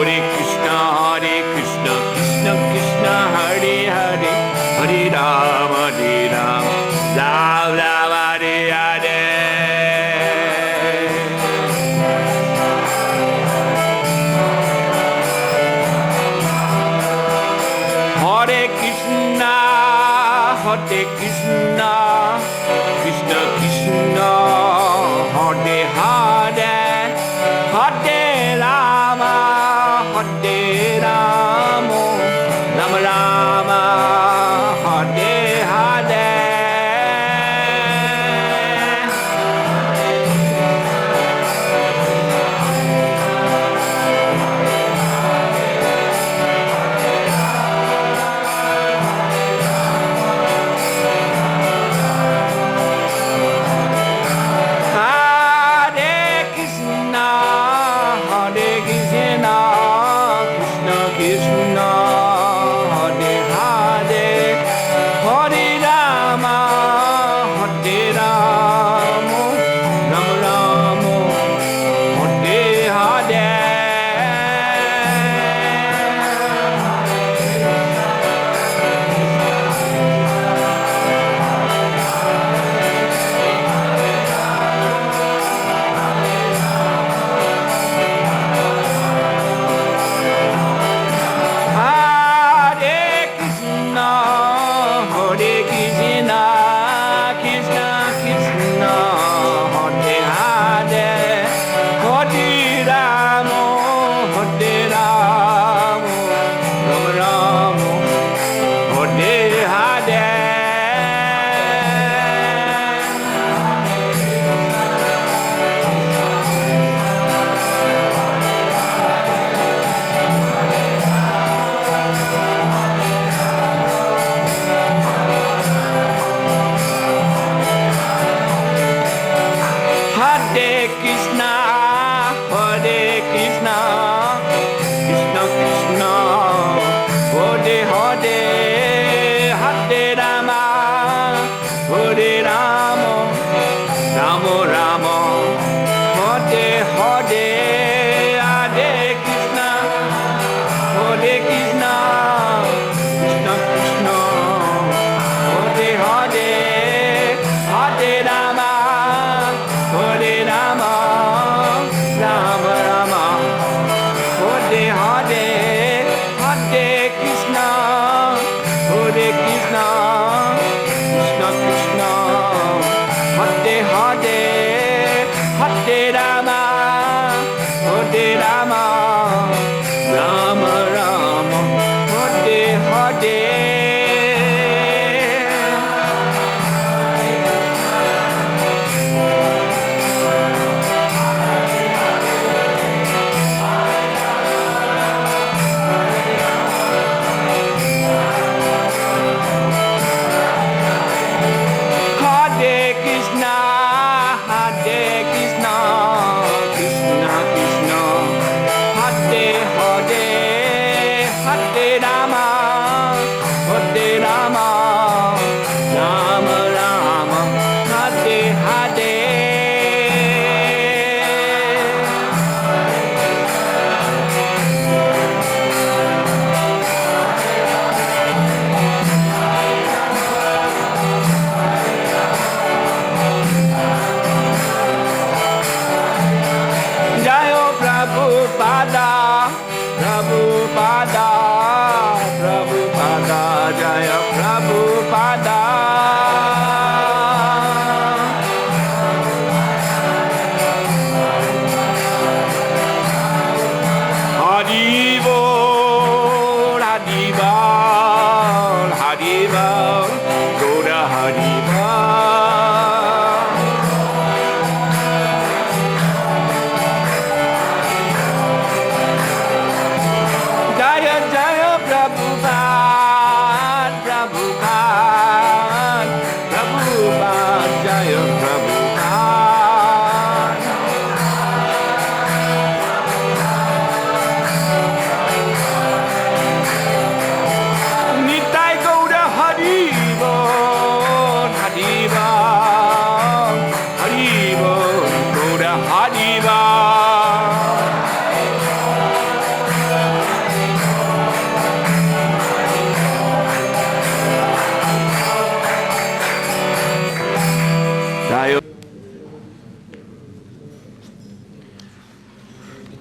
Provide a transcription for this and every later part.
Hare Krishna, Krishna Krishna, Hare Hare, Hare Rama, Hare Rama, Rama Rama, Hare Hare.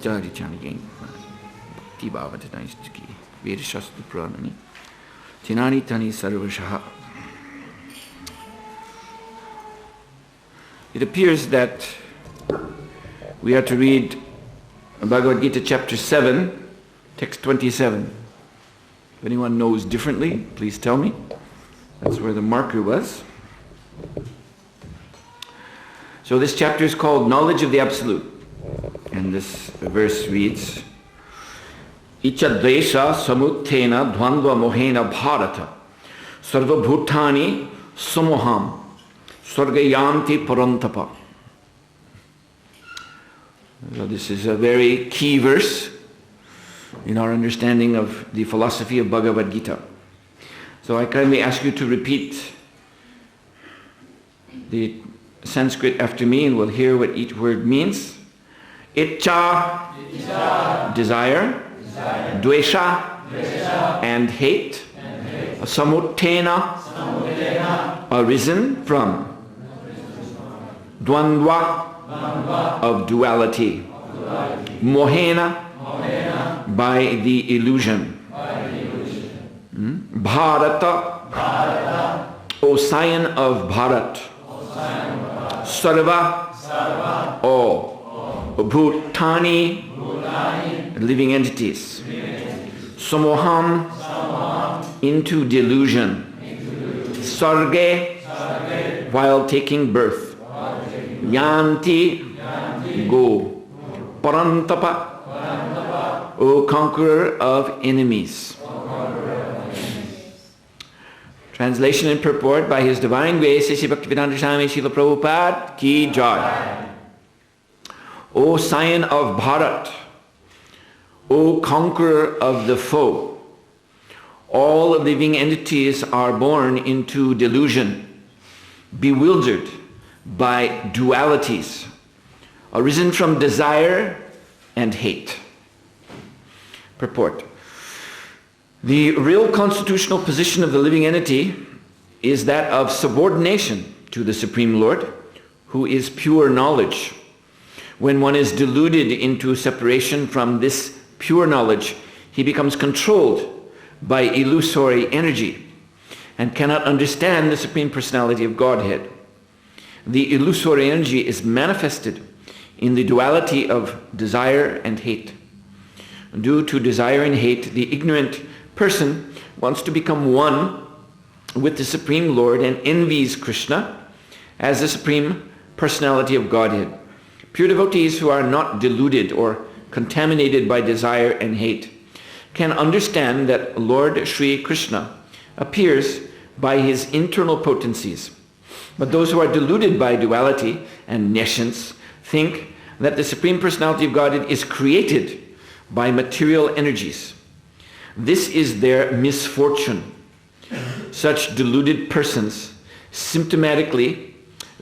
Jari chanting Bhakti Bhavatanistaki Veda Shastra Pranani Tinani Tani Sarvashaha it appears that we are to read Bhagavad Gita chapter 7, text 27. If anyone knows differently, please tell me. That's where the marker was. So this chapter is called Knowledge of the Absolute. And this verse reads, Icha dvesha samuttena dvandva mohena bharata sarva bhutani samoham sargayanti parantapa. So this is a very key verse in our understanding of the philosophy of Bhagavad Gita. So I kindly ask you to repeat the Sanskrit after me, and we'll hear what each word means. Icha, desire. Dvesha, and hate. Samuttena, arisen from. Dvandva, of duality. Mohena, by the illusion. Bharata, O scion of Bharat. Sarva, all. Bhutani, living entities. Samoham, into delusion. Sarge, while taking birth. Yanti, go. Parantapa, O conqueror of enemies. Translation and purport by His Divine Grace, Sri Bhaktivedanta Swami Srila Prabhupada Ki Jai. O scion of Bharat, O conqueror of the foe, all living entities are born into delusion, bewildered by dualities, arisen from desire and hate. Purport. The real constitutional position of the living entity is that of subordination to the Supreme Lord, who is pure knowledge. When one is deluded into separation from this pure knowledge, he becomes controlled by illusory energy and cannot understand the Supreme Personality of Godhead. The illusory energy is manifested in the duality of desire and hate. Due to desire and hate, the ignorant person wants to become one with the Supreme Lord and envies Krishna as the Supreme Personality of Godhead. Pure devotees who are not deluded or contaminated by desire and hate can understand that Lord Sri Krishna appears by his internal potencies. But those who are deluded by duality and nescience think that the Supreme Personality of Godhead is created by material energies. This is their misfortune. Such deluded persons symptomatically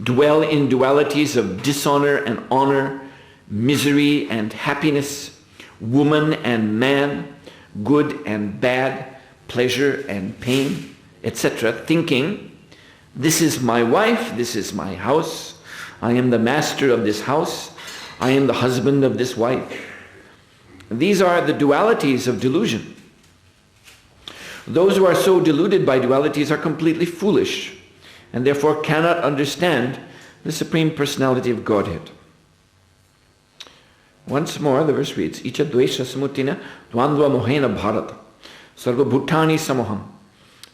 dwell in dualities of dishonor and honor, misery and happiness, woman and man, good and bad, pleasure and pain, etc., thinking, this is my wife, this is my house, I am the master of this house, I am the husband of this wife. These are the dualities of delusion. Those who are so deluded by dualities are completely foolish and therefore cannot understand the Supreme Personality of Godhead. Once more, the verse reads, Icha dvesha samutina dvandva mohena bharata sarva bhutani samoham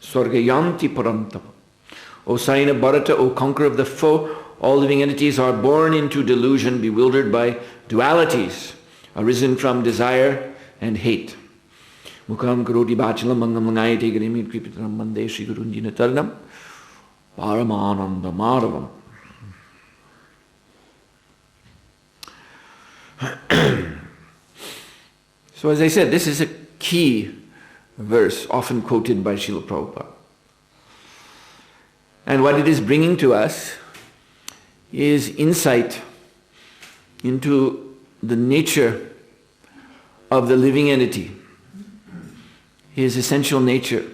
sargayanti parantapa. O scion of Bharata, O conqueror of the foe, all living entities are born into delusion, bewildered by dualities, arisen from desire and hate. Mukam karoti bachalam mangam langayate grimit kripitaram mande Shri Gurunjina taranam paramananda madhavam. So as I said, this is a key verse often quoted by Srila Prabhupada. And what it is bringing to us is insight into the nature of the living entity, his essential nature.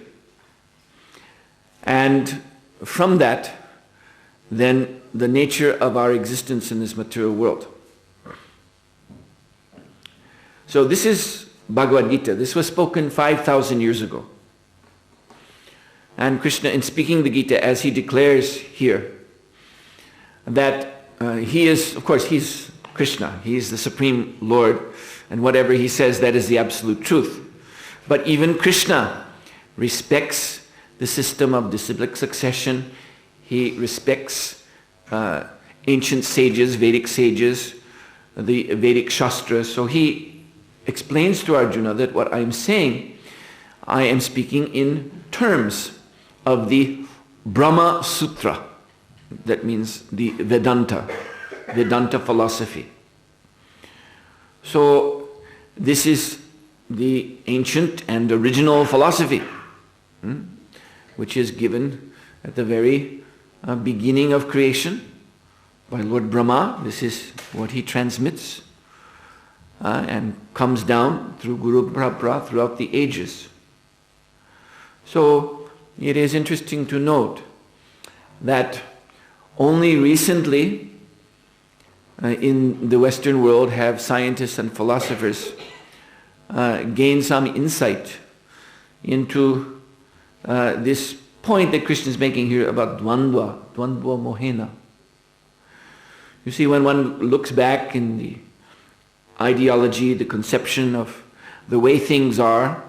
And from that, then the nature of our existence in this material world. So this is Bhagavad Gita. This was spoken 5,000 years ago. And Krishna, in speaking the Gita, as he declares here, that he is, of course, he's Krishna. He is the Supreme Lord, and whatever he says, that is the absolute truth. But even Krishna respects the system of disciplic succession. He respects ancient sages, Vedic sages, the Vedic Shastras. So he explains to Arjuna that what I'm saying, I am speaking in terms of the Brahma Sutra. That means the Vedanta philosophy. So this is the ancient and original philosophy, which is given at the very beginning of creation by Lord Brahma. This is what he transmits and comes down through Guru Parapara throughout the ages. So it is interesting to note that only recently in the Western world have scientists and philosophers gained some insight into this point that Krishna is making here about dvandva mohena. You see, when one looks back in the ideology, the conception of the way things are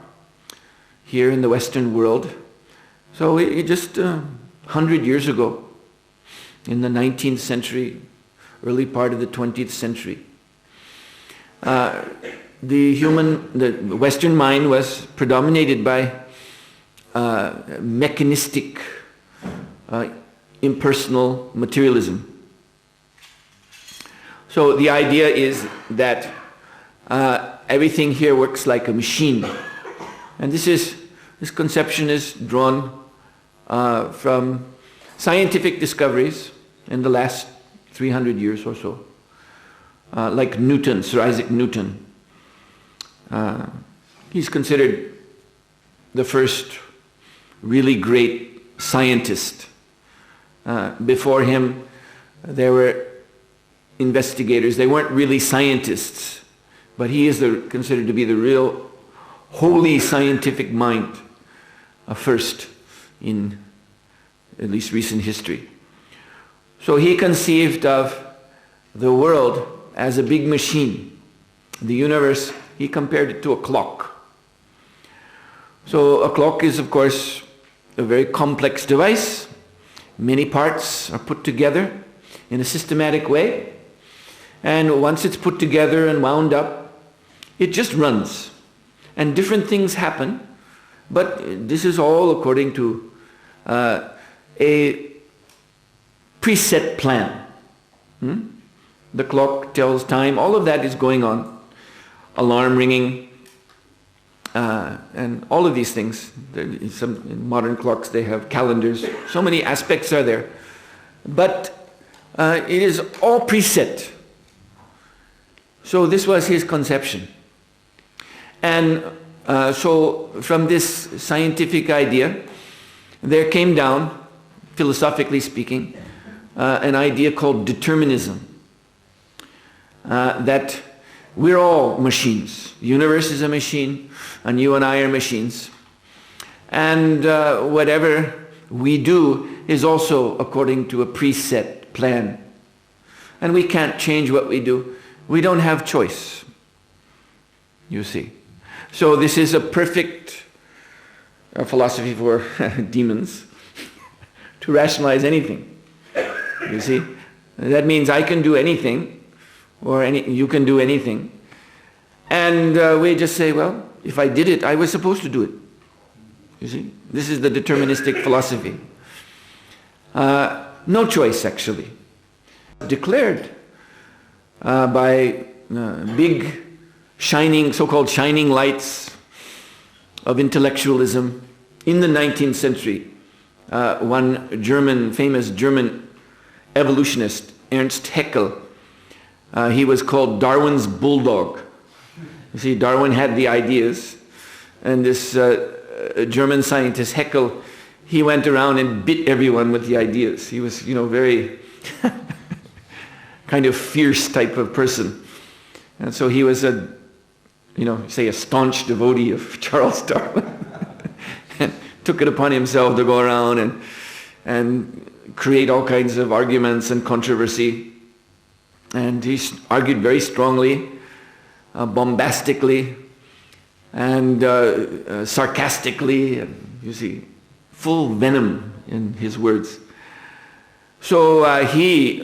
here in the Western world, so it just 100 years ago, in the 19th century, early part of the 20th century, the Western mind was predominated by mechanistic, impersonal materialism. So the idea is that everything here works like a machine, and this conception is drawn from scientific discoveries in the last 300 years or so, like Newton, Sir Isaac Newton. He's considered the first really great scientist. Before him, there were investigators. They weren't really scientists, but he is considered to be the real holy scientific mind, first in at least recent history. So he conceived of the world as a big machine. The universe, he compared it to a clock. So a clock is, of course, a very complex device. Many parts are put together in a systematic way. And once it's put together and wound up, it just runs. And different things happen, but this is all according to a preset plan. The clock tells time, all of that is going on. Alarm ringing, and all of these things. In modern clocks they have calendars. So many aspects are there. But it is all preset. So this was his conception. And so from this scientific idea, there came down, philosophically speaking, an idea called determinism. That we're all machines. The universe is a machine, and you and I are machines. And whatever we do is also according to a preset plan. And we can't change what we do. We don't have choice, you see. So this is a perfect philosophy for demons to rationalize anything, you see. That means I can do anything, or you can do anything. And we just say, well, if I did it, I was supposed to do it. You see, this is the deterministic philosophy. No choice, actually. Declared by big shining, so-called shining lights of intellectualism in the 19th century. One famous German evolutionist, Ernst Haeckel, he was called Darwin's bulldog. You see, Darwin had the ideas, and this German scientist Haeckel, he went around and bit everyone with the ideas. He was, very kind of fierce type of person. And so he was a staunch devotee of Charles Darwin. And took it upon himself to go around and create all kinds of arguments and controversy And he argued very strongly, bombastically, and sarcastically, and you see, full venom in his words. So as he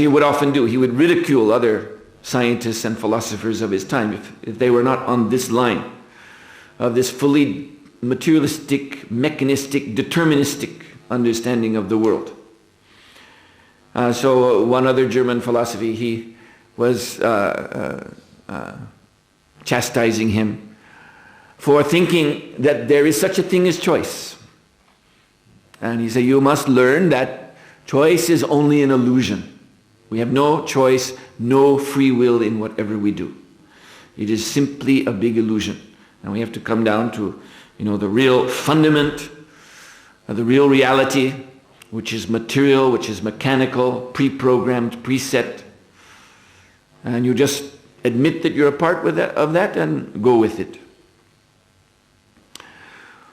would often do, he would ridicule other scientists and philosophers of his time if they were not on this line of this fully materialistic, mechanistic, deterministic understanding of the world. So one other German philosophy, he was chastising him for thinking that there is such a thing as choice. And he said, you must learn that choice is only an illusion. We have no choice, no free will in whatever we do. It is simply a big illusion. And we have to come down to, the real fundament, the real reality, which is material, which is mechanical, pre-programmed, preset. And you just admit that you're a part of that and go with it.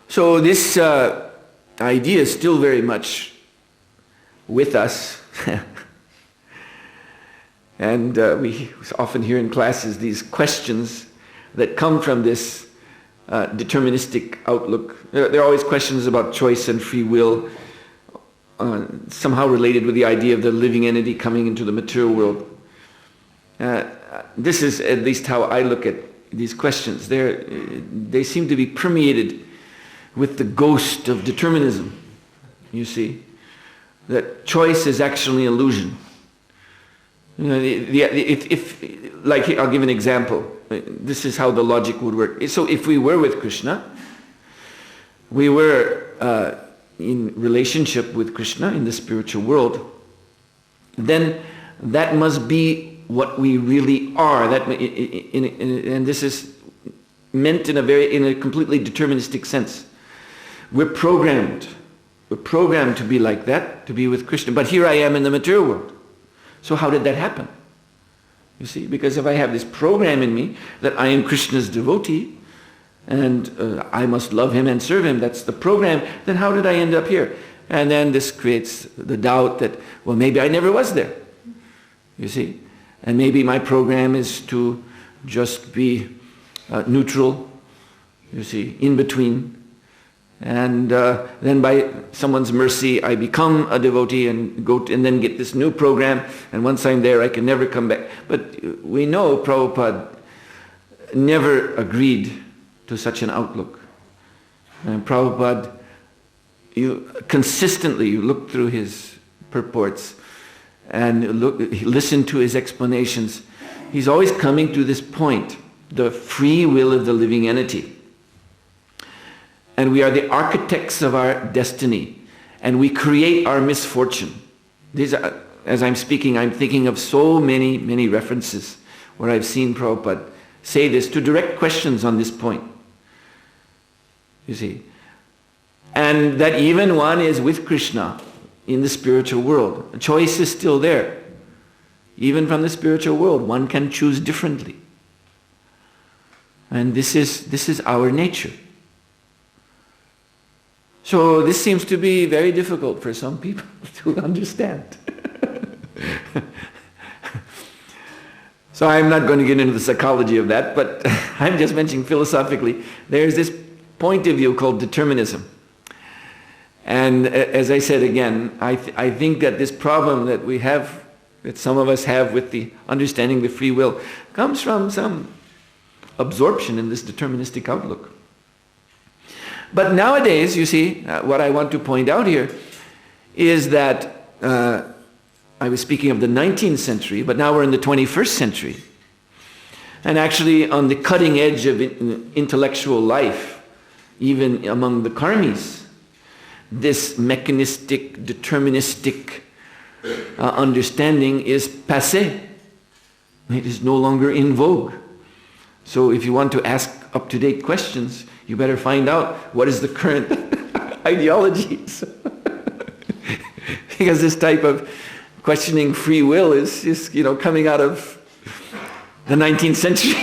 So this idea is still very much with us. And we often hear in classes these questions that come from this deterministic outlook. There are always questions about choice and free will, somehow related with the idea of the living entity coming into the material world. This is at least how I look at these questions. They seem to be permeated with the ghost of determinism, you see, that choice is actually an illusion. I'll give an example. This is how the logic would work. So if we were with Krishna, we were in relationship with Krishna in the spiritual world, then that must be what we really are. And this is meant in a completely deterministic sense. We're programmed to be like that, to be with Krishna. But here I am in the material world. So how did that happen? You see, because if I have this program in me that I am Krishna's devotee and I must love him and serve him, that's the program, then how did I end up here? And then this creates the doubt that, well, maybe I never was there. You see? And maybe my program is to just be neutral, you see, in between. And then by someone's mercy, I become a devotee and then get this new program. And once I'm there, I can never come back. But we know Prabhupada never agreed to such an outlook. And Prabhupada, you look through his purports and listen to his explanations. He's always coming to this point, the free will of the living entity. And we are the architects of our destiny. And we create our misfortune. These are, as I'm speaking, I'm thinking of so many, many references where I've seen Prabhupada say this to direct questions on this point. You see. And that even one is with Krishna in the spiritual world. The choice is still there. Even from the spiritual world, one can choose differently. And this is our nature. So this seems to be very difficult for some people to understand. So I'm not going to get into the psychology of that, but I'm just mentioning philosophically, there's this point of view called determinism. And as I said again, I think that this problem that we have, that some of us have with the understanding the free will, comes from some absorption in this deterministic outlook. But nowadays, you see, what I want to point out here is that I was speaking of the 19th century, but now we're in the 21st century. And actually on the cutting edge of intellectual life, even among the karmis, this mechanistic, deterministic understanding is passé. It is no longer in vogue. So if you want to ask up-to-date questions, you better find out what is the current ideologies. Because this type of questioning free will is coming out of the 19th century.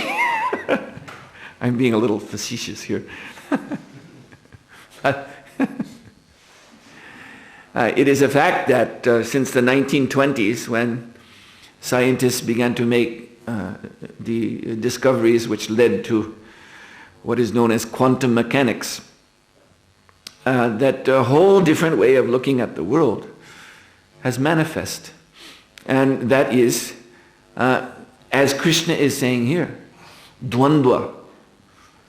I'm being a little facetious here. It is a fact that since the 1920s, when scientists began to make the discoveries which led to what is known as quantum mechanics, that a whole different way of looking at the world has manifest. And that is, as Krishna is saying here, dvandva,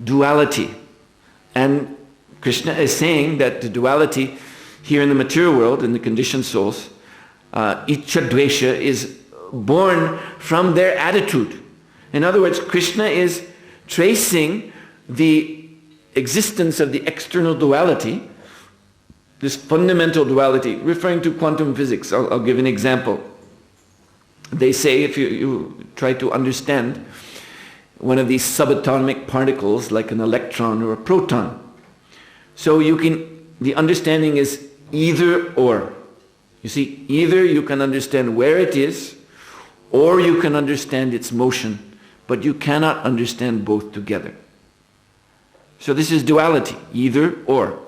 duality. And Krishna is saying that the duality here in the material world, in the conditioned souls, ichcha dvesha, is born from their attitude. In other words, Krishna is tracing the existence of the external duality, this fundamental duality, referring to quantum physics. I'll give an example. They say, if you try to understand one of these subatomic particles like an electron or a proton, so the understanding is either or. You see, either you can understand where it is, or you can understand its motion, but you cannot understand both together. So this is duality, either or.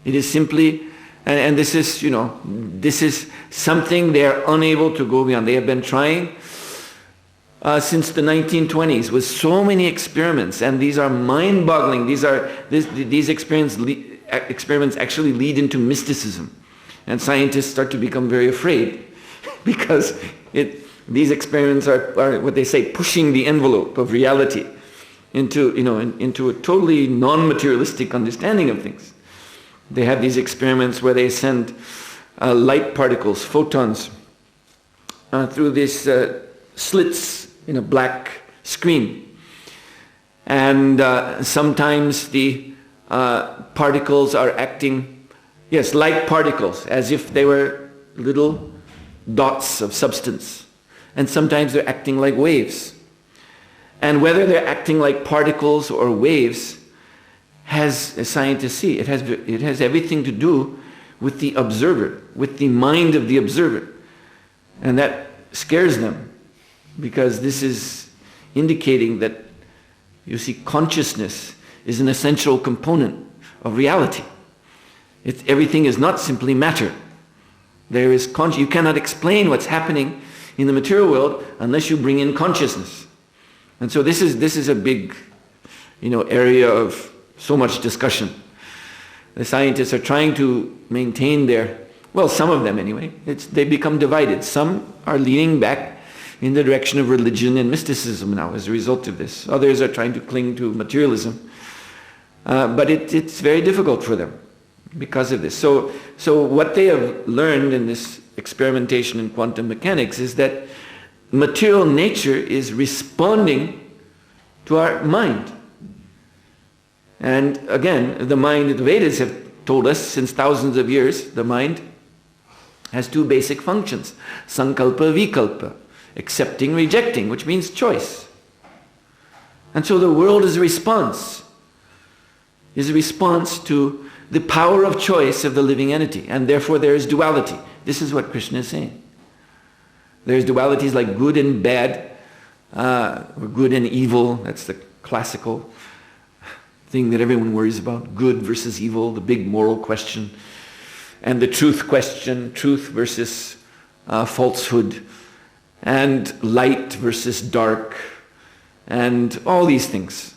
It is simply, and this is, this is something they are unable to go beyond. They have been trying since the 1920s with so many experiments, and these are mind-boggling. These experiments actually lead into mysticism, and scientists start to become very afraid because these experiments are what they say, pushing the envelope of reality into a totally non-materialistic understanding of things. They have these experiments where they send light particles, photons, through these slits in a black screen. And sometimes the particles are acting, light particles, as if they were little dots of substance. And sometimes they're acting like waves. And whether they're acting like particles or waves has, as scientists see, it has everything to do with the observer, with the mind of the observer. And that scares them, because this is indicating that, you see, consciousness is an essential component of reality. Everything is not simply matter. There is you cannot explain what's happening in the material world unless you bring in consciousness. And so this is a big, area of so much discussion. The scientists are trying to maintain some of them anyway, they become divided. Some are leaning back in the direction of religion and mysticism now as a result of this. Others are trying to cling to materialism. But it's very difficult for them because of this. So what they have learned in this experimentation in quantum mechanics is that material nature is responding to our mind. And again, the mind, the Vedas have told us since thousands of years, the mind has two basic functions: sankalpa, vikalpa, accepting, rejecting, which means choice. And so the world is a response to the power of choice of the living entity, and therefore there is duality. This is what Krishna is saying. There's dualities like good and bad, or good and evil. That's the classical thing that everyone worries about. Good versus evil, the big moral question. And the truth question, truth versus falsehood. And light versus dark. And all these things.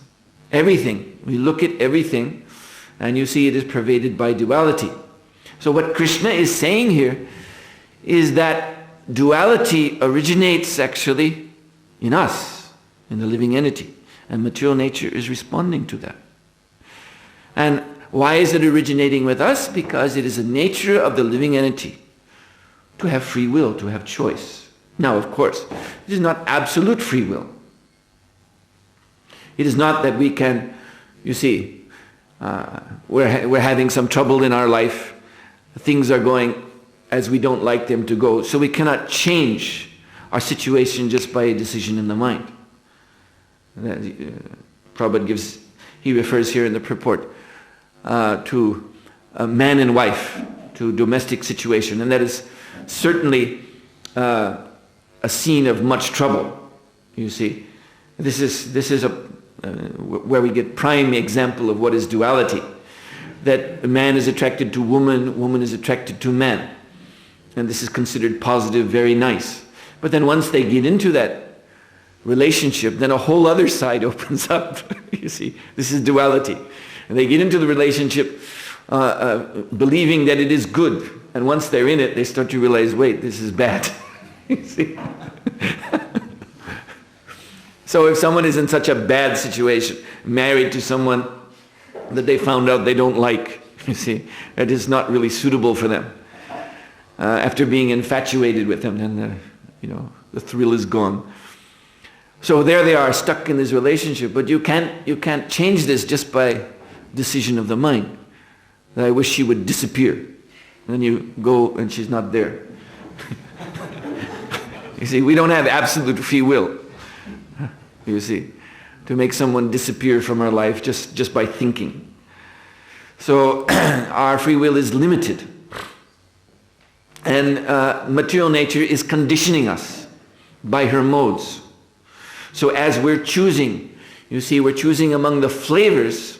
Everything. We look at everything and you see it is pervaded by duality. So what Krishna is saying here is that duality originates actually in us, in the living entity. And material nature is responding to that. And why is it originating with us? Because it is a nature of the living entity to have free will, to have choice. Now, of course, it is not absolute free will. It is not that we can, you see, we're having some trouble in our life. Things are going as we don't like them to go. So we cannot change our situation just by a decision in the mind. Prabhupada he refers here in the purport to a man and wife, to domestic situation. And that is certainly a scene of much trouble, you see. This is where we get prime example of what is duality. that man is attracted to woman, woman is attracted to man. And this is considered positive, very nice. But then once they get into that relationship, then a whole other side opens up. You see, this is duality. And they get into the relationship believing that it is good. And once they're in it, they start to realize, wait, this is bad. You see? So if someone is in such a bad situation, married to someone that they found out they don't like, you see, that is not really suitable for them. After being infatuated with them, then the thrill is gone. So there they are, stuck in this relationship. But you can't change this just by decision of the mind. That I wish she would disappear. And then you go and she's not there. You see, we don't have absolute free will. You see, to make someone disappear from our life just by thinking. So our free will is limited. And material nature is conditioning us by her modes. So as we're choosing, you see, we're choosing among the flavors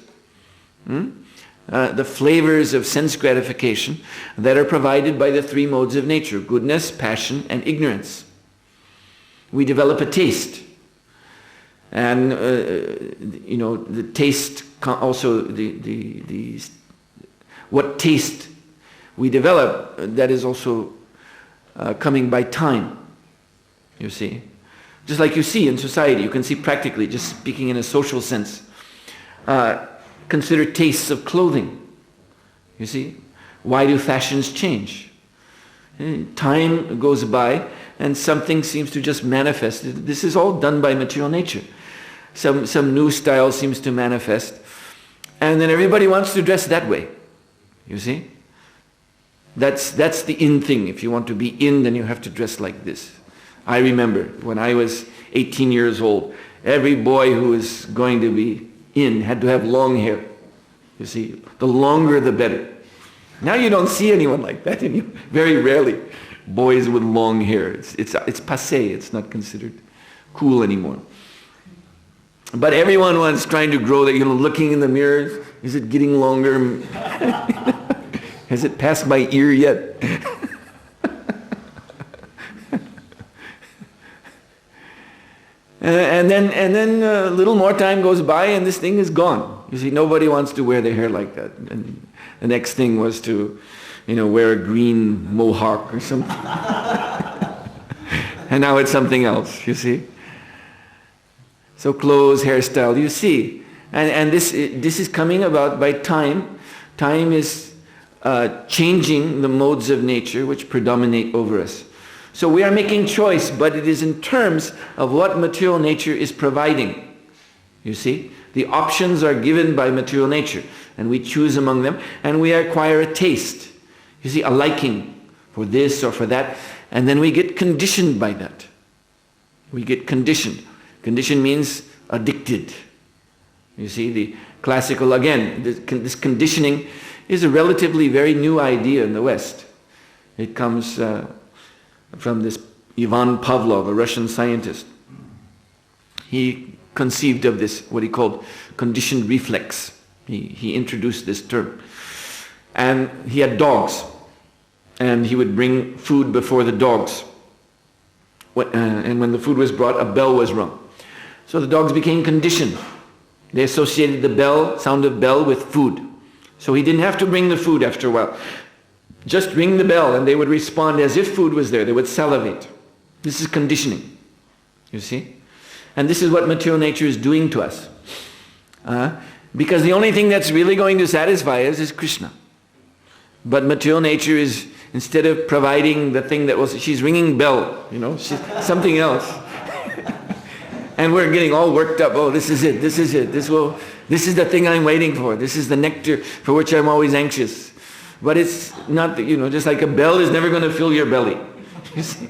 of sense gratification that are provided by the three modes of nature: goodness, passion, and ignorance. We develop a taste. And the taste also what taste we develop, that is also coming by time. You see, just like you see in society, you can see practically, just speaking in a social sense. Consider tastes of clothing. You see, why do fashions change? Time goes by and something seems to just manifest. This is all done by material nature. Some new style seems to manifest, and then everybody wants to dress that way. You see? That's the in thing. If you want to be in, then you have to dress like this. I remember when I was 18 years old, every boy who was going to be in had to have long hair. You see, the longer the better. Now you don't see anyone like that, and very rarely boys with long hair. It's passé. It's not considered cool anymore. But everyone was trying to grow that, looking in the mirror. Is it getting longer? Has it passed my ear yet? and then a little more time goes by and this thing is gone. You see, nobody wants to wear their hair like that. And the next thing was to, wear a green mohawk or something. And now it's something else, you see. So clothes, hairstyle, you see. And this is coming about by time. Time is changing the modes of nature which predominate over us. So we are making choice, but it is in terms of what material nature is providing. You see? The options are given by material nature, and we choose among them, and we acquire a taste. You see, a liking for this or for that, and then we get conditioned by that. We get conditioned. Condition means addicted. You see, the classical, again, this conditioning is a relatively very new idea in the West. It comes from this Ivan Pavlov, a Russian scientist. He conceived of this, what he called conditioned reflex. He introduced this term. And he had dogs, and he would bring food before the dogs. And when the food was brought, a bell was rung. So the dogs became conditioned. They associated the sound of bell with food. So he didn't have to bring the food after a while. Just ring the bell and they would respond as if food was there. They would salivate. This is conditioning. You see? And this is what material nature is doing to us. Because the only thing that's really going to satisfy us is Krishna. But material nature is, instead of providing the thing she's ringing bell, she's something else. And we're getting all worked up. Oh, this is it. This is it. This is the thing I'm waiting for. This is the nectar for which I'm always anxious. But it's not, just like a bell is never going to fill your belly. You see?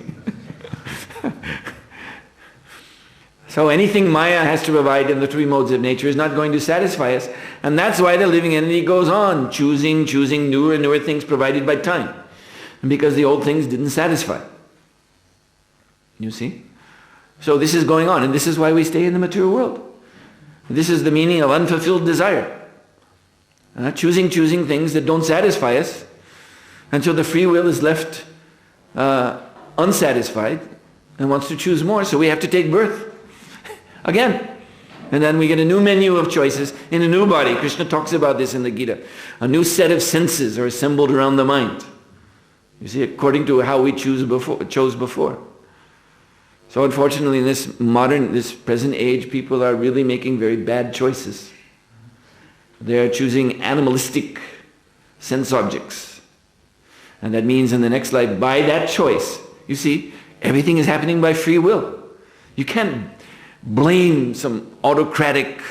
So anything Maya has to provide in the three modes of nature is not going to satisfy us. And that's why the living entity goes on, choosing newer and newer things provided by time. Because the old things didn't satisfy. You see? So this is going on, and this is why we stay in the material world. This is the meaning of unfulfilled desire. choosing things that don't satisfy us, until the free will is left unsatisfied and wants to choose more, so we have to take birth again. And then we get a new menu of choices in a new body. Krishna talks about this in the Gita. A new set of senses are assembled around the mind. You see, according to how we chose before. So unfortunately in this present age, people are really making very bad choices. They are choosing animalistic sense objects. And that means in the next life, by that choice, you see, everything is happening by free will. You can't blame some autocratic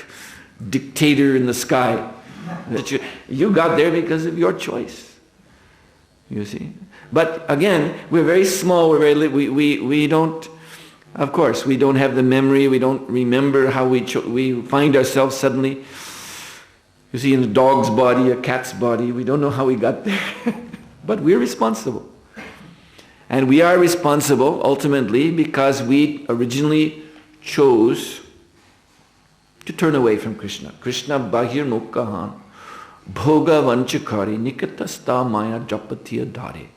dictator in the sky. That you got there because of your choice. You see? But again, we're very small, we don't, of course, we don't have the memory, we don't remember how we find ourselves suddenly, you see, in a dog's body, a cat's body. We don't know how we got there. But we're responsible. And we are responsible ultimately because we originally chose to turn away from Krishna. Krishna bahir mukkahan bhoga vanchakari nikatasta maya japatiya dhare.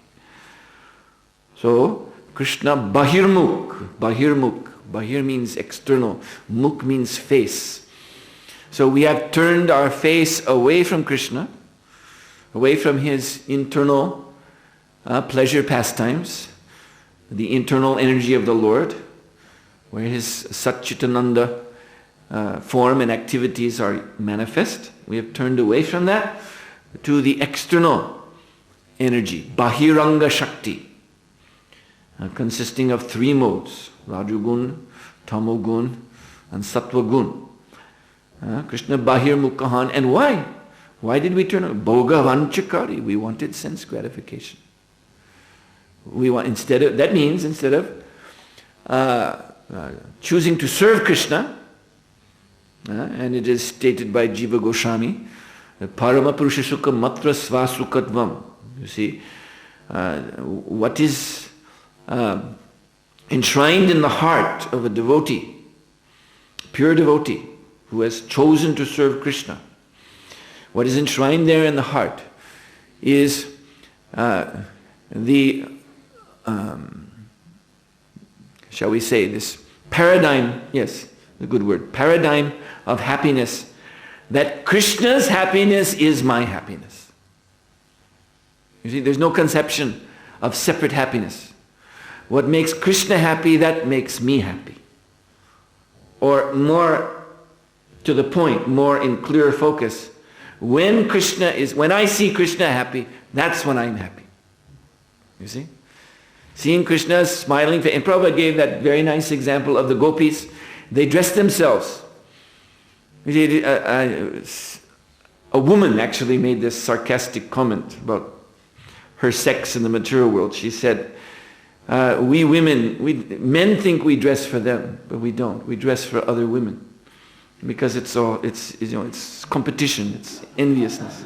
So, Krishna bahirmukh. Bahir means external. Mukh means face. So we have turned our face away from Krishna, away from his internal pleasure pastimes, the internal energy of the Lord, where his Satchitananda form and activities are manifest. We have turned away from that to the external energy, Bahiranga Shakti, consisting of three modes, Rajugun, Tamogun, and Sattvagun. Krishna Bahir Mukkahan. And why? Why did we turn away? Bhoga Vanchakari. We wanted sense gratification. That means instead of choosing to serve Krishna, and it is stated by Jiva Goswami, Parama Purusha Sukha Matra Svasukatvam. You see, what is enshrined in the heart of a devotee, pure devotee, who has chosen to serve Krishna, what is enshrined there in the heart is shall we say, this paradigm, yes, the good word, paradigm of happiness, that Krishna's happiness is my happiness. You see, there's no conception of separate happiness. What makes Krishna happy, that makes me happy. Or more to the point, more in clear focus, when I see Krishna happy, that's when I'm happy. You see? Seeing Krishna's smiling face. And Prabhupada gave that very nice example of the gopis. They dressed themselves. You see, a woman actually made this sarcastic comment about her sex in the material world. She said, men think we dress for them, but we don't. We dress for other women. Because it's competition, it's enviousness.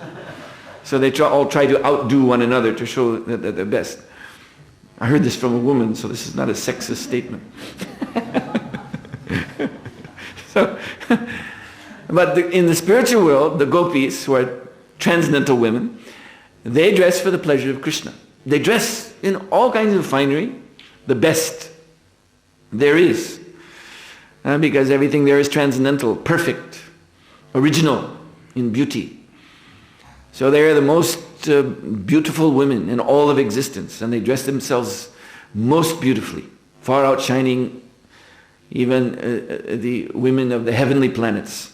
So they all try to outdo one another to show that they're the best. I heard this from a woman, so this is not a sexist statement. But in the spiritual world, the gopis, who are transcendental women, they dress for the pleasure of Krishna. They dress in all kinds of finery, the best there is. Because everything there is transcendental, perfect, original in beauty. So they are the most beautiful women in all of existence, and they dress themselves most beautifully, far outshining even the women of the heavenly planets.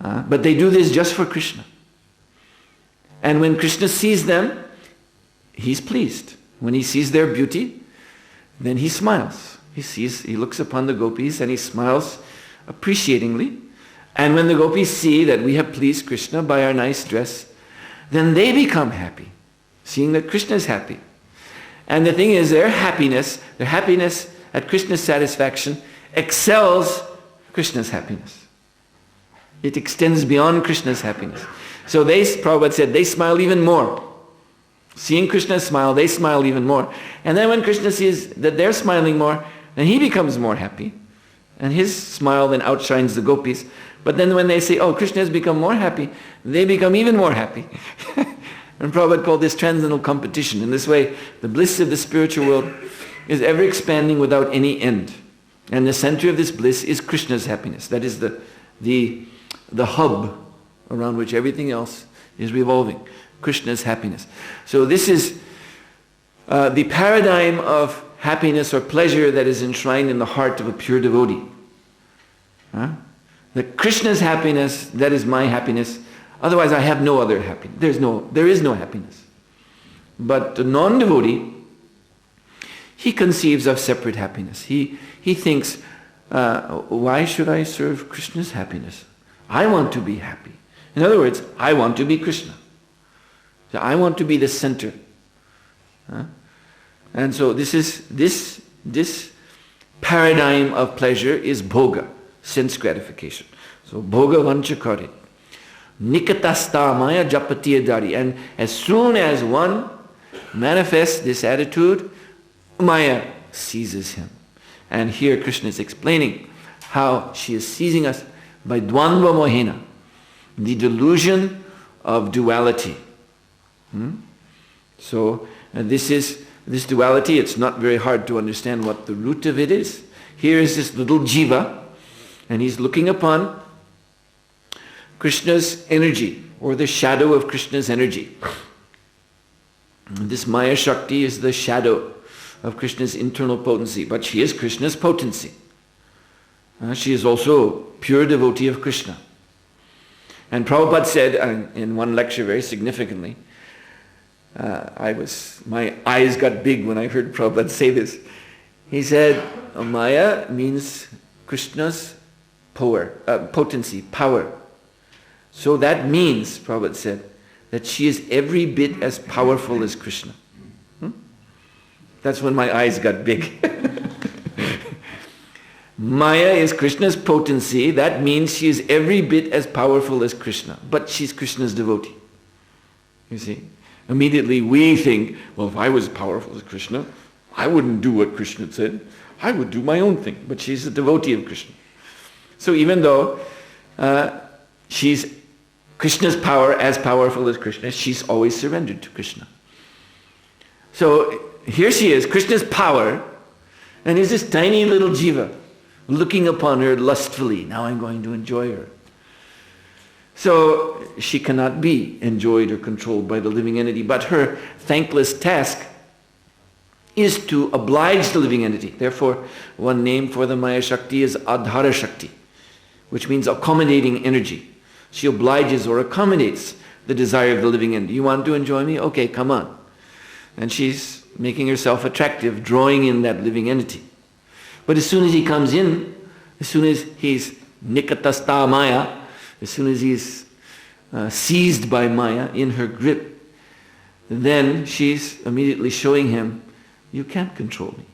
But they do this just for Krishna. And when Krishna sees them, he's pleased. When he sees their beauty, then he smiles. He looks upon the gopis and he smiles appreciatingly. And when the gopis see that we have pleased Krishna by our nice dress, then they become happy, seeing that Krishna is happy. And the thing is, their happiness at Krishna's satisfaction excels Krishna's happiness. It extends beyond Krishna's happiness. So Prabhupada said, they smile even more. Seeing Krishna smile, they smile even more. And then when Krishna sees that they're smiling more, then he becomes more happy. And his smile then outshines the gopis. But then when they say, oh, Krishna has become more happy, they become even more happy. And Prabhupada called this transcendental competition. In this way, the bliss of the spiritual world is ever expanding without any end. And the center of this bliss is Krishna's happiness. That is the hub around which everything else is revolving. Krishna's happiness. So this is the paradigm of happiness or pleasure that is enshrined in the heart of a pure devotee. The Krishna's happiness, that is my happiness. Otherwise I have no other happiness. There is no happiness. But the non-devotee, he conceives of separate happiness. He thinks, why should I serve Krishna's happiness? I want to be happy. In other words, I want to be Krishna. So I want to be the center. And so this paradigm of pleasure is bhoga, sense gratification. So bhoga vanchakari. Nikatasta maya japatiyadari. And as soon as one manifests this attitude, Maya seizes him. And here Krishna is explaining how she is seizing us by dvandva mohena, the delusion of duality. So this duality, it's not very hard to understand what the root of it is. Here is this little jiva, and he's looking upon Krishna's energy, or the shadow of Krishna's energy. This Maya Shakti is the shadow of Krishna's internal potency, but she is Krishna's potency. She is also pure devotee of Krishna. And Prabhupada said in one lecture very significantly, my eyes got big when I heard Prabhupada say this. He said, Maya means Krishna's potency, power. So that means, Prabhupada said, that she is every bit as powerful as Krishna. That's when my eyes got big. Maya is Krishna's potency. That means she is every bit as powerful as Krishna. But she's Krishna's devotee. You see? Immediately we think, well, if I was as powerful as Krishna, I wouldn't do what Krishna said. I would do my own thing. But she's a devotee of Krishna. So even though she's Krishna's power as powerful as Krishna, she's always surrendered to Krishna. So here she is, Krishna's power, and here's this tiny little jiva looking upon her lustfully. Now I'm going to enjoy her. So she cannot be enjoyed or controlled by the living entity, but her thankless task is to oblige the living entity. Therefore, one name for the Maya Shakti is Adhara Shakti, which means accommodating energy. She obliges or accommodates the desire of the living entity. You want to enjoy me? Okay, come on. And she's making herself attractive, drawing in that living entity. But as soon as he comes in, as soon as he's nikatasta maya, as soon as he's seized by Maya in her grip, then she's immediately showing him, you can't control me.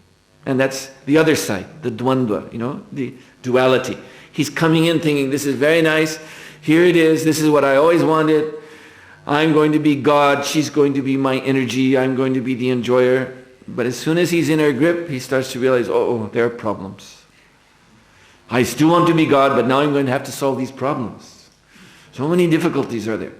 And that's the other side, the dvandva, the duality. He's coming in thinking, this is very nice, here it is, this is what I always wanted. I'm going to be God, she's going to be my energy, I'm going to be the enjoyer. But as soon as he's in her grip, he starts to realize, oh, there are problems. I still want to be God, but now I'm going to have to solve these problems. So many difficulties are there.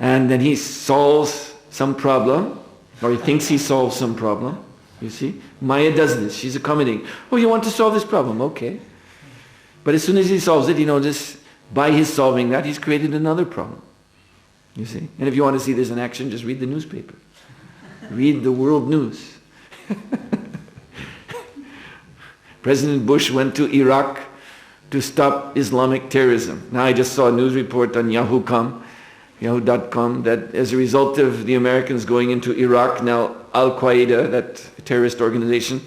And then he solves some problem, or he thinks he solves some problem. You see? Maya does this. She's accommodating. Oh, you want to solve this problem? Okay. But as soon as he solves it, just by his solving that, he's created another problem. You see? And if you want to see this in action, just read the newspaper. Read the world news. President Bush went to Iraq to stop Islamic terrorism. Now I just saw a news report on Yahoo.com that as a result of the Americans going into Iraq, now Al-Qaeda, that terrorist organization,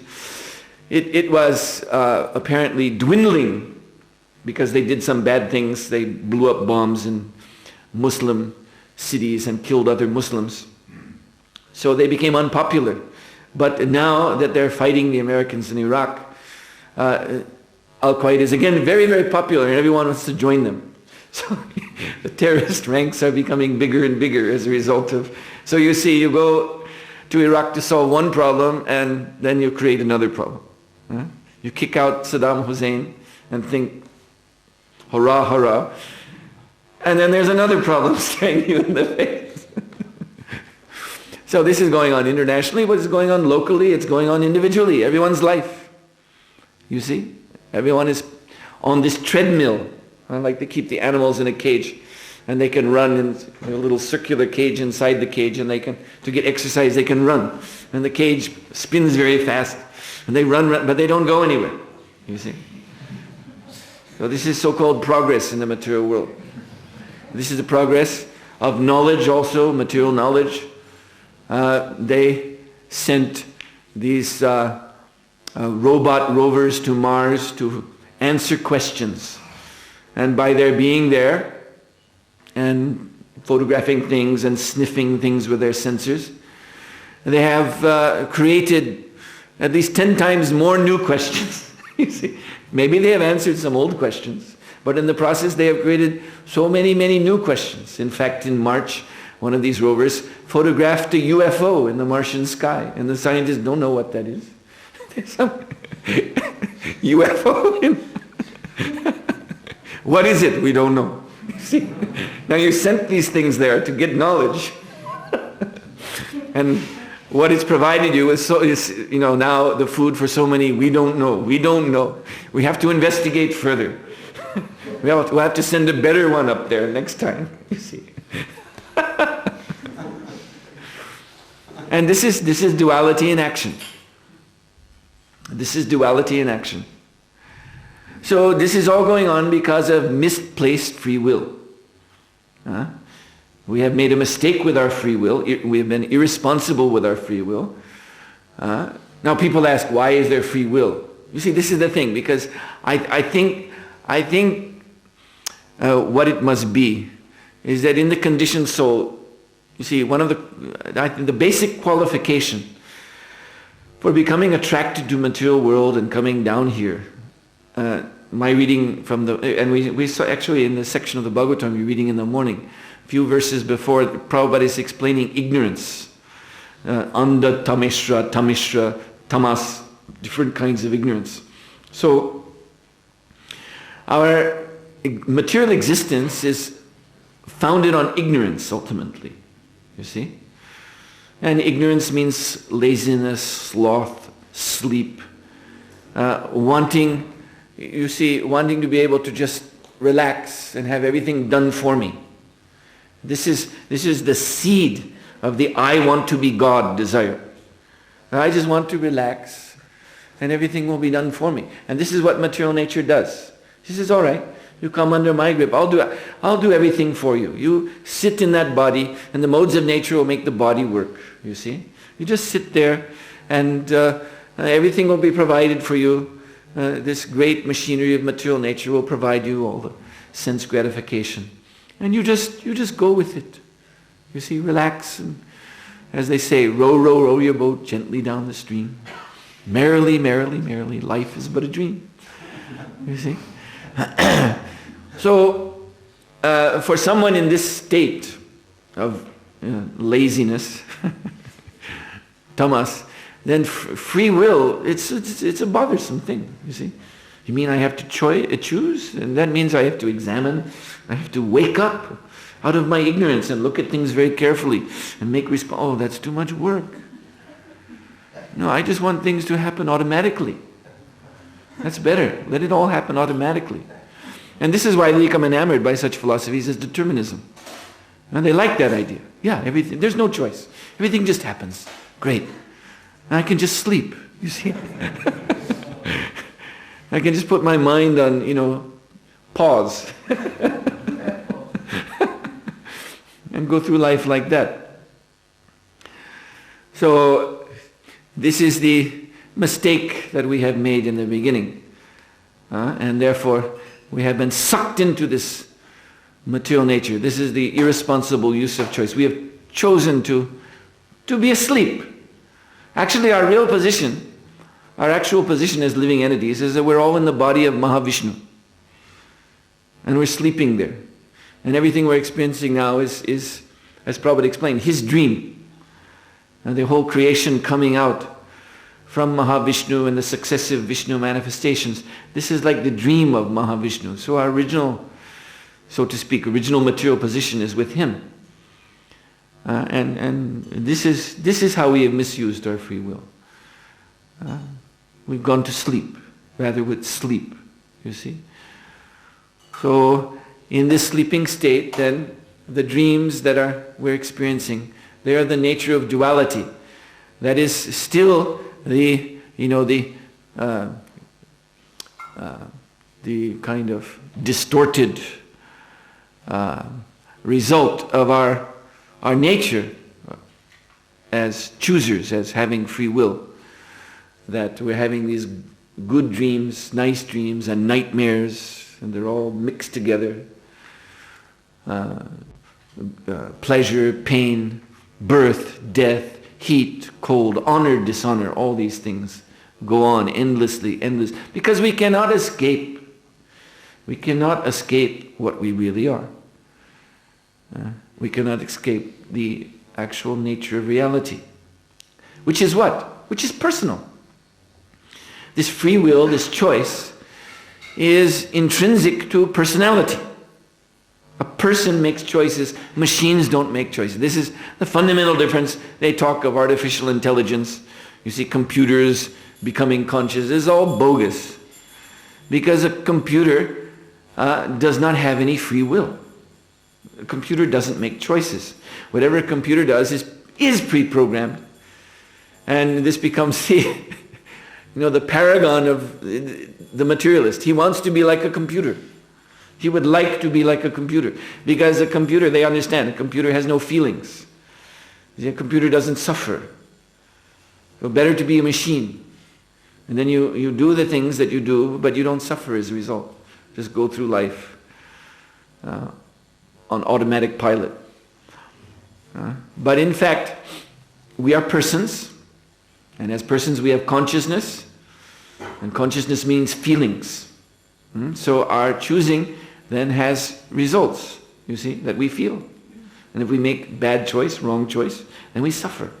it was apparently dwindling because they did some bad things. They blew up bombs in Muslim cities and killed other Muslims. So they became unpopular. But now that they're fighting the Americans in Iraq, Al-Qaeda is again very, very popular and everyone wants to join them. So the terrorist ranks are becoming bigger and bigger as a result of... So you see, you go to Iraq to solve one problem and then you create another problem. You kick out Saddam Hussein and think, hurrah, hurrah. And then there's another problem staring you in the face. So this is going on internationally, but it's going on locally, it's going on individually, everyone's life. You see? Everyone is on this treadmill. I like to keep the animals in a cage, and they can run in a little circular cage inside the cage, and they can, to get exercise, they can run. And the cage spins very fast, and they run, but they don't go anywhere. You see? So this is so-called progress in the material world. This is the progress of knowledge also, material knowledge. They sent these robot rovers to Mars to answer questions. And by their being there and photographing things and sniffing things with their sensors, they have created at least 10 times more new questions. You see, maybe they have answered some old questions, but in the process they have created so many, many new questions. In fact, in March, one of these rovers photographed a UFO in the Martian sky, and the scientists don't know what that is. There's some UFO. What is it? We don't know. See? Now you sent these things there to get knowledge. And what it's provided you is now the food for so many, we don't know. We have to investigate further. We'll have to send a better one up there next time. You see. And this is duality in action. This is duality in action. So this is all going on because of misplaced free will. We have made a mistake with our free will. We have been irresponsible with our free will. Now people ask, why is there free will? You see, this is the thing, because I think what it must be is that in the conditioned soul, you see, one of the basic qualification for becoming attracted to material world and coming down here, my reading from and we saw actually in the section of the Bhagavatam, we're reading in the morning, a few verses before, Prabhupada is explaining ignorance. Anda, tamishra, tamas, different kinds of ignorance. So, our material existence is founded on ignorance, ultimately. You see? And ignorance means laziness, sloth, sleep, wanting to be able to just relax and have everything done for me. This is the seed of the I want to be God desire. I just want to relax and everything will be done for me. And this is what material nature does. She says, all right, you come under my grip, I'll do everything for you. You sit in that body and the modes of nature will make the body work, you see. You just sit there and everything will be provided for you. This great machinery of material nature will provide you all the sense gratification. And you just go with it. You see, relax and, as they say, row, row, row your boat gently down the stream. Merrily, merrily, merrily, life is but a dream. You see? So, for someone in this state of laziness, tamas, then free will, it's a bothersome thing, you see. You mean I have to choose? And that means I have to examine, I have to wake up out of my ignorance and look at things very carefully and make oh, that's too much work. No, I just want things to happen automatically. That's better. Let it all happen automatically. And this is why they become enamored by such philosophies as determinism. And they like that idea. Yeah, everything, there's no choice. Everything just happens. Great. And I can just sleep, you see. I can just put my mind on, pause. And go through life like that. So, this is the mistake that we have made in the beginning. And therefore, we have been sucked into this material nature. This is the irresponsible use of choice. We have chosen to be asleep. Actually, our real position, our actual position as living entities is that we're all in the body of Mahavishnu. And we're sleeping there. And everything we're experiencing now is as Prabhupada explained, his dream. And the whole creation coming out from Mahavishnu and the successive Vishnu manifestations. This is like the dream of Mahavishnu. So our original, so to speak, original material position is with him. And this is how we have misused our free will. We've gone to sleep rather with sleep, you see. So in this sleeping state, then the dreams that we're experiencing, they are the nature of duality. That is still the kind of distorted result of our nature as choosers, as having free will. That we're having these good dreams, nice dreams, and nightmares, and they're all mixed together. Pleasure, pain, birth, death, heat, cold, honor, dishonor, all these things go on endlessly, because we cannot escape. We cannot escape what we really are. We cannot escape the actual nature of reality. Which is what? Which is personal. This free will, this choice, is intrinsic to personality. A person makes choices, machines don't make choices. This is the fundamental difference. They talk of artificial intelligence. You see computers becoming conscious. This is all bogus. Because a computer does not have any free will. A computer doesn't make choices. Whatever a computer does is pre-programmed. And this becomes the paragon of the materialist. He wants to be like a computer. He would like to be like a computer. Because a computer, they understand, a computer has no feelings. A computer doesn't suffer. So better to be a machine. And then you do the things that you do, but you don't suffer as a result. Just go through life on automatic pilot. But in fact, we are persons. And as persons we have consciousness. And consciousness means feelings. So our choosing then has results, you see, that we feel. And if we make bad choice, wrong choice, then we suffer.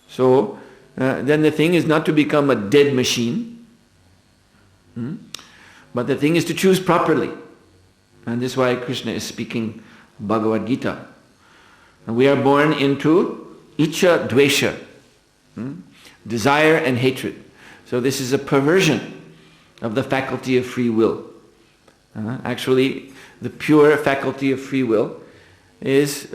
So then the thing is not to become a dead machine, but the thing is to choose properly. And this is why Krishna is speaking Bhagavad Gita. And we are born into Icha Dvesha, desire and hatred. So this is a perversion of the faculty of free will. Actually, the pure faculty of free will is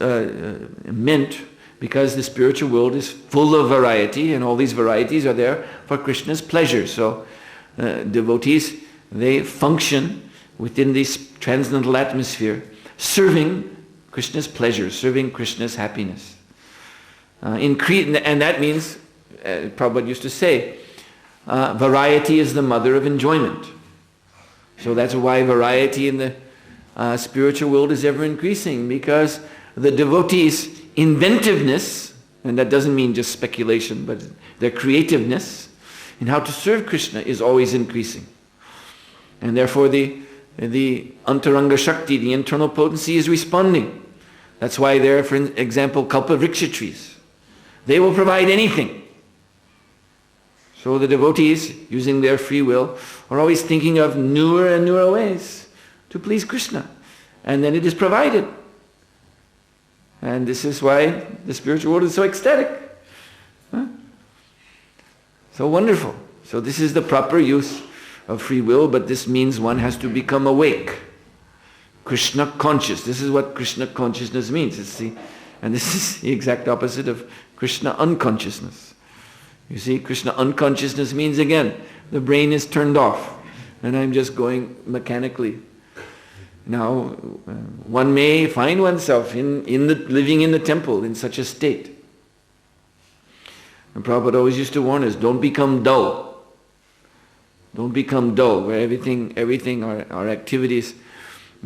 meant because the spiritual world is full of variety, and all these varieties are there for Krishna's pleasure. So devotees, they function within this transcendental atmosphere, serving Krishna's pleasure, serving Krishna's happiness. And that means, Prabhupada used to say, variety is the mother of enjoyment. So that's why variety in the spiritual world is ever increasing, because the devotees' inventiveness, and that doesn't mean just speculation, but their creativeness in how to serve Krishna is always increasing. And therefore the Antaranga Shakti, the internal potency, is responding. That's why there are, for example, Kalpavriksha trees. They will provide anything. So the devotees, using their free will, are always thinking of newer and newer ways to please Krishna. And then it is provided. And this is why the spiritual world is so ecstatic. So wonderful. So this is the proper use of free will, but this means one has to become awake. Krishna conscious. This is what Krishna consciousness means. And this is the exact opposite of Krishna unconsciousness. You see, Krishna unconsciousness means, again, the brain is turned off and I'm just going mechanically. Now, one may find oneself living in the temple in such a state. And Prabhupada always used to warn us, don't become dull. Don't become dull, where everything, our activities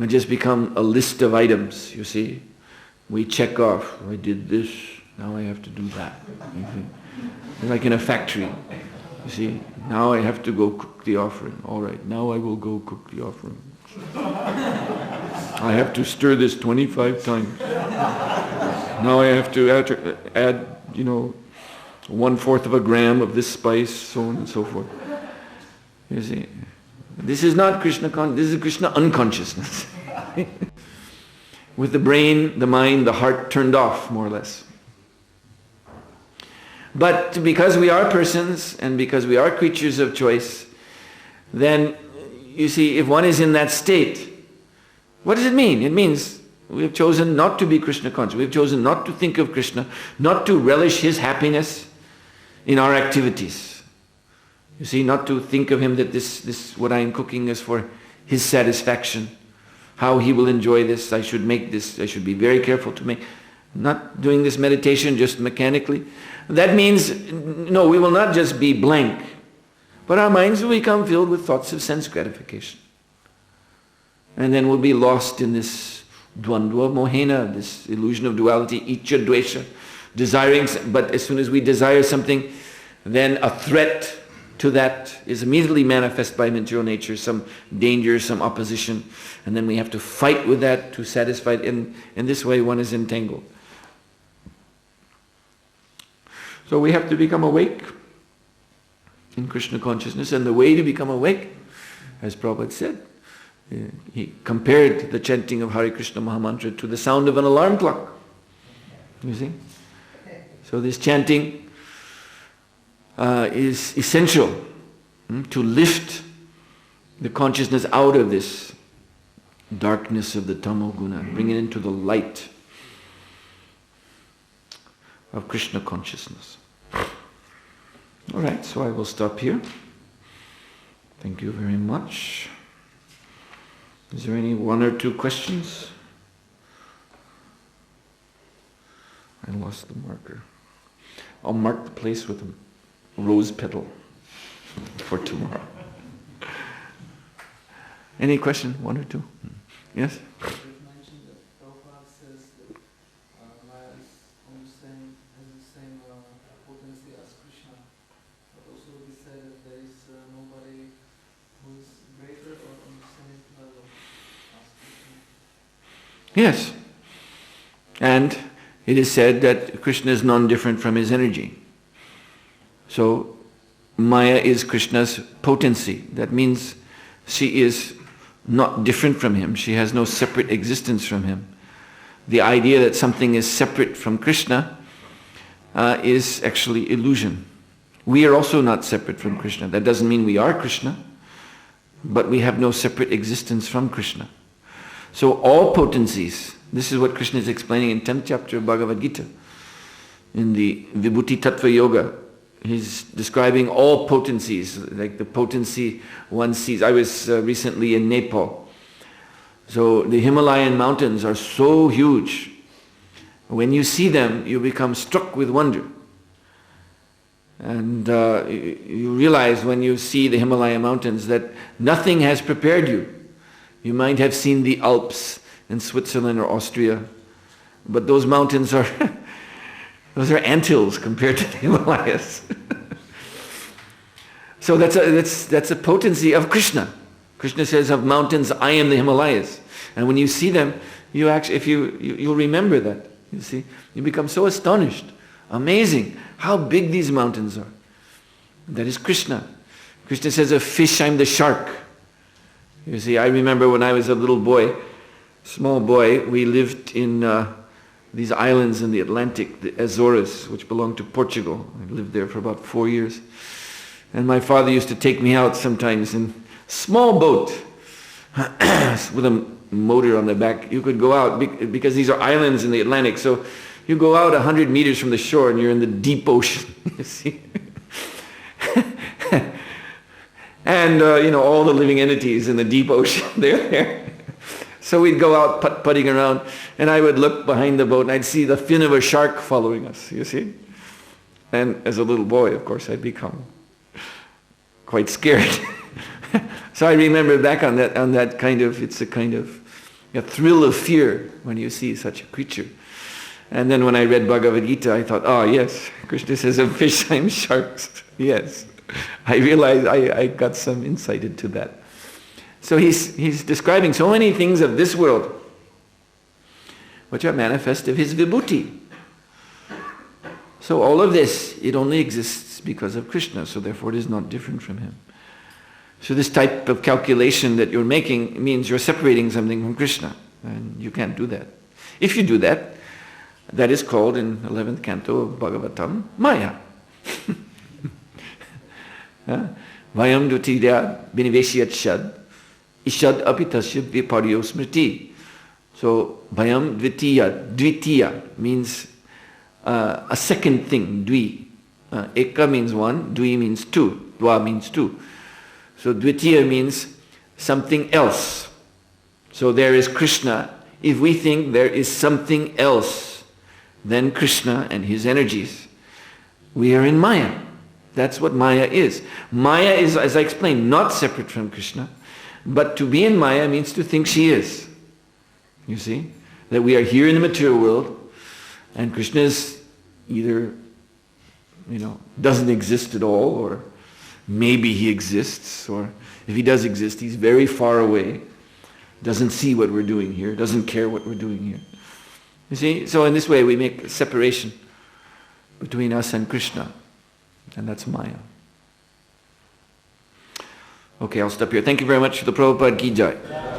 just become a list of items, you see. We check off, I did this, now I have to do that. Like in a factory, you see. Now I have to go cook the offering. All right, now I will go cook the offering. I have to stir this 25 times. Now I have to add 1/4 of a gram of this spice, so on and so forth. You see, this is not Krishna this is Krishna unconsciousness. With the brain, the mind, the heart turned off, more or less. But because we are persons and because we are creatures of choice, then you see, if one is in that state, what does it mean? It means we have chosen not to be Krishna conscious. We have chosen not to think of Krishna, not to relish his happiness in our activities. You see, not to think of him that this what I am cooking is for his satisfaction, how he will enjoy this, I should make this, I should be very careful to make. Not doing this meditation just mechanically. That means, no, we will not just be blank, but our minds will become filled with thoughts of sense gratification. And then we'll be lost in this dvandva mohena, this illusion of duality, iccha dvesha, desiring, but as soon as we desire something, then a threat to that is immediately manifest by material nature, some danger, some opposition, and then we have to fight with that to satisfy it. In this way one is entangled. So we have to become awake in Krishna consciousness, and the way to become awake, as Prabhupada said, he compared the chanting of Hare Krishna Mahamantra to the sound of an alarm clock. You see? So this chanting is essential to lift the consciousness out of this darkness of the tamo guna, bring it into the light of Krishna consciousness. Alright, so I will stop here. Thank you very much. Is there any 1 or 2 questions? I lost the marker. I'll mark the place with a rose petal for tomorrow. Any question? 1 or 2? Yes? You've mentioned that Prabhupada says that Maya has the same potency as Krishna. But also he said that there is nobody who is greater or on the same level as Krishna. Yes. And it is said that Krishna is non-different from his energy. So Maya is Krishna's potency. That means she is not different from him. She has no separate existence from him. The idea that something is separate from Krishna is actually illusion. We are also not separate from Krishna. That doesn't mean we are Krishna, but we have no separate existence from Krishna. So all potencies, this is what Krishna is explaining in 10th chapter of Bhagavad Gita. In the Vibhuti Tattva Yoga, he's describing all potencies, like the potency one sees. I was recently in Nepal. So the Himalayan mountains are so huge. When you see them, you become struck with wonder. And you realize when you see the Himalayan mountains that nothing has prepared you. You might have seen the Alps in Switzerland or Austria, but those mountains are those are anthills compared to the Himalayas. So that's a potency of Krishna. Krishna says of mountains, I am the Himalayas. And when you see them, you actually, you'll remember that. You see, you become so astonished, amazing how big these mountains are. That is Krishna. Krishna says of fish, I'm the shark. You see, I remember when I was a little boy, small boy, we lived in these islands in the Atlantic, the Azores, which belonged to Portugal. I lived there for about 4 years. And my father used to take me out sometimes in a small boat with a motor on the back. You could go out because these are islands in the Atlantic. So you go out 100 meters from the shore and you're in the deep ocean, you see. And, all the living entities in the deep ocean, they're there. So we'd go out putt-putting around, and I would look behind the boat, and I'd see the fin of a shark following us, you see. And as a little boy, of course, I'd become quite scared. So I remember back on that kind of, it's a kind of a thrill of fear when you see such a creature. And then when I read Bhagavad Gita, I thought, oh yes, Krishna says of fish I'm sharks. Yes. I realized I got some insight into that. So he's describing so many things of this world which are manifest of his vibhuti. So all of this, it only exists because of Krishna, so therefore it is not different from him. So this type of calculation that you're making means you're separating something from Krishna, and you can't do that. If you do that, that is called in 11th canto of Bhagavatam, Maya. Vayam dutidya biniveshyat shad, ishad apitasya viparyo smriti. So Vayam dvitiya means a second thing, dvi. Eka means one, dvi means two, dva means two. So dvitiya means something else. So there is Krishna. If we think there is something else than Krishna and his energies, we are in Maya. That's what Maya is. Maya is, as I explained, not separate from Krishna, but to be in Maya means to think she is. You see? That we are here in the material world, and Krishna is either, doesn't exist at all, or maybe he exists, or if he does exist, he's very far away, doesn't see what we're doing here, doesn't care what we're doing here. You see? So in this way we make a separation between us and Krishna, and that's Maya. Okay, I'll stop here. Thank you very much for the Prabhupada Ki Jai.